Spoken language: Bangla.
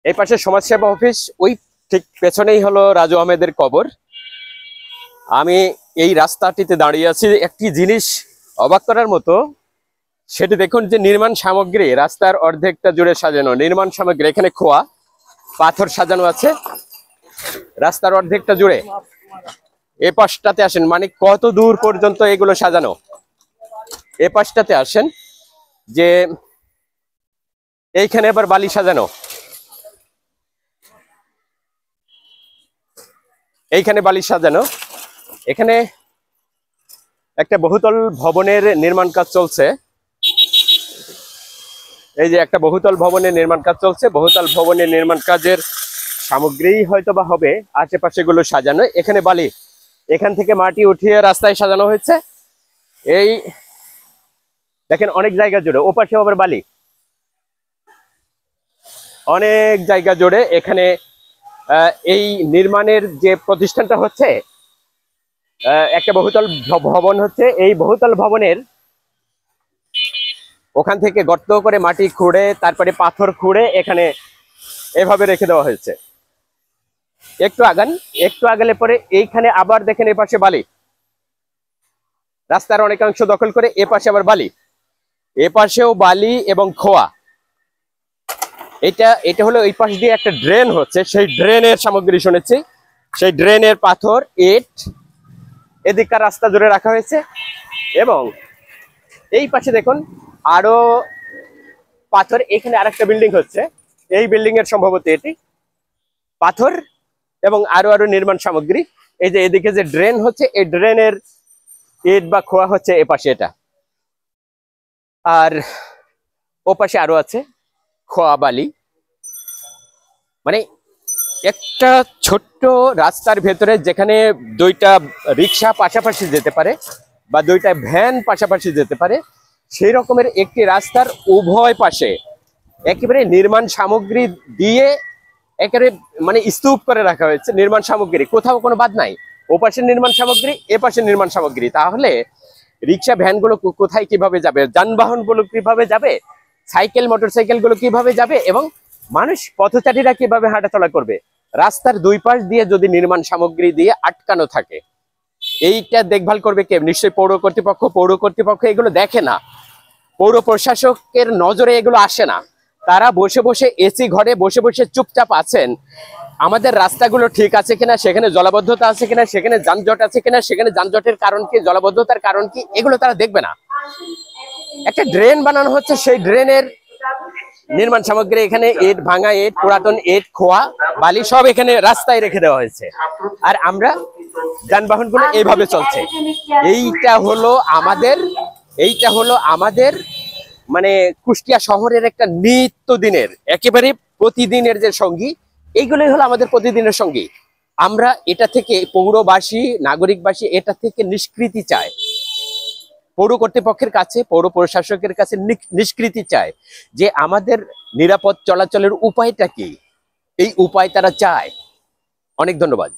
এই পাশে সমাজসেবা অফিস, ওই ঠিক পেছনেই হলো রাজু আহমেদের কবর। আমি এই রাস্তাটিতে দাঁড়িয়ে আছি, একটি জিনিস অবাক করার মতো, সেটি দেখুন যে নির্মাণ সামগ্রী রাস্তার অর্ধেকটা জুড়ে সাজানো। নির্মাণ সামগ্রী এখানে খোয়া পাথর সাজানো আছে রাস্তার অর্ধেকটা জুড়ে। এ পাশটাতে আসেন, মানে কত দূর পর্যন্ত এগুলো সাজানো। এ পাশটাতে আসেন যে এইখানে আবার বালি সাজানো, এইখানে বালি সাজানো। এখানে একটা বহুতল ভবনের নির্মাণ কাজ চলছে। এই যে একটা বহুতল ভবনের নির্মাণ কাজ চলছে, বহুতল ভবনের নির্মাণ কাজের সামগ্রী হয়তো বা হবে। আশেপাশে গুলো সাজানো, এখানে বালি, এখান থেকে মাটি উঠিয়ে রাস্তায় সাজানো হয়েছে। এই দেখেন অনেক জায়গা জুড়ে, ওপাশে আবার বালি, অনেক জায়গা জুড়ে। এখানে এই নির্মাণের যে প্রতিষ্ঠানটা হচ্ছে, একটা বহুতল ভবন হচ্ছে। এই বহুতল ভবনের ওখান থেকে গর্ত করে মাটি খুঁড়ে তারপরে পাথর খুঁড়ে এখানে এভাবে রেখে দেওয়া হয়েছে। একটু আগান, একটু আগালে পরে এইখানে আবার দেখেন এপাশে বালি, রাস্তার অনেকাংশ দখল করে এপাশে আবার বালি, এপাশেও বালি এবং খোয়া। এটা হলো এই পাশ দিয়ে একটা ড্রেন হচ্ছে, সেই ড্রেনের সামগ্রী শুনেছি। সেই ড্রেনের পাথর, ইট এদিককার রাস্তা জুড়ে রাখা হয়েছে। এবং এই পাশে দেখুন আরো পাথর, এখানে আরেকটা বিল্ডিং হচ্ছে, এই বিল্ডিং এর সম্ভবত এটি পাথর এবং আরো নির্মাণ সামগ্রী। এই যে এদিকে যে ড্রেন হচ্ছে, এই ড্রেনের ইট বা খোয়া হচ্ছে এপাশে এটা, আর ওপাশে আরো আছে খোয়া বালি। মানে একটা ছোট্ট রাস্তার ভেতরে যেখানে দুইটা রিক্সা পাশাপাশি যেতে পারে বা দুইটা ভ্যান পাশাপাশি যেতে পারে, সেই রকমের একটি রাস্তার উভয় পাশে একেবারে নির্মাণ সামগ্রী দিয়ে একেবারে মানে স্তূপ করে রাখা হয়েছে। নির্মাণ সামগ্রী কোথাও কোনো বাদ নাই, ও পাশে নির্মাণ সামগ্রী, এ পাশে নির্মাণ সামগ্রী। তাহলে রিক্সা ভ্যান গুলো কোথায় কিভাবে যাবে, যানবাহন গুলো কিভাবে যাবে, সাইকেল মোটরসাইকেল গুলো কিভাবে যাবে, এবং মানুষ পথচারীরা কিভাবে হাঁটাচলা করবে। রাস্তার দুই পাশ দিয়ে যদি নির্মাণ সামগ্রী দিয়ে আটকানো থাকে, এইটা দেখভাল করবে কে? নিশ্চয়ই পৌর কর্তৃপক্ষ। পৌর কর্তৃপক্ষ এগুলো দেখে না, পৌর প্রশাসকের নজরে এগুলো আসে না। তারা বসে বসে এসি ঘরে বসে বসে চুপচাপ আছেন। আমাদের রাস্তাগুলো ঠিক আছে কিনা, সেখানে জলাবদ্ধতা আছে কিনা, সেখানে যানজট আছে কিনা, সেখানে যানজটের কারণ কি, জলাবদ্ধতার কারণ কি, এগুলো তারা দেখবে না। একটা ড্রেন বানানো হচ্ছে, সেই ড্রেনের নির্মাণ সামগ্রী এখানে ইট, ভাঙা ইট, পুরাতন ইট, খোয়া বালি সব এখানে রাস্তায় রেখে দেওয়া হয়েছে। আর আমরা যানবাহনগুলো এইভাবে চলছে। এইটা হলো আমাদের মানে কুষ্টিয়া শহরের একটা নিত্যদিনের, একেবারে প্রতিদিনের যে সঙ্গী, এইগুলোই হলো আমাদের প্রতিদিনের সঙ্গী। আমরা এটা থেকে পৌরবাসী, নাগরিকবাসী এটা থেকে নিষ্কৃতি চায়, পৌর কর্তৃপক্ষের কাছে, পৌর প্রশাসকের কাছে নিষ্কৃতি চায় যে আমাদের নিরাপদ চলাচলের উপায়টা কি, এই উপায় তারা চায়। অনেক ধন্যবাদ।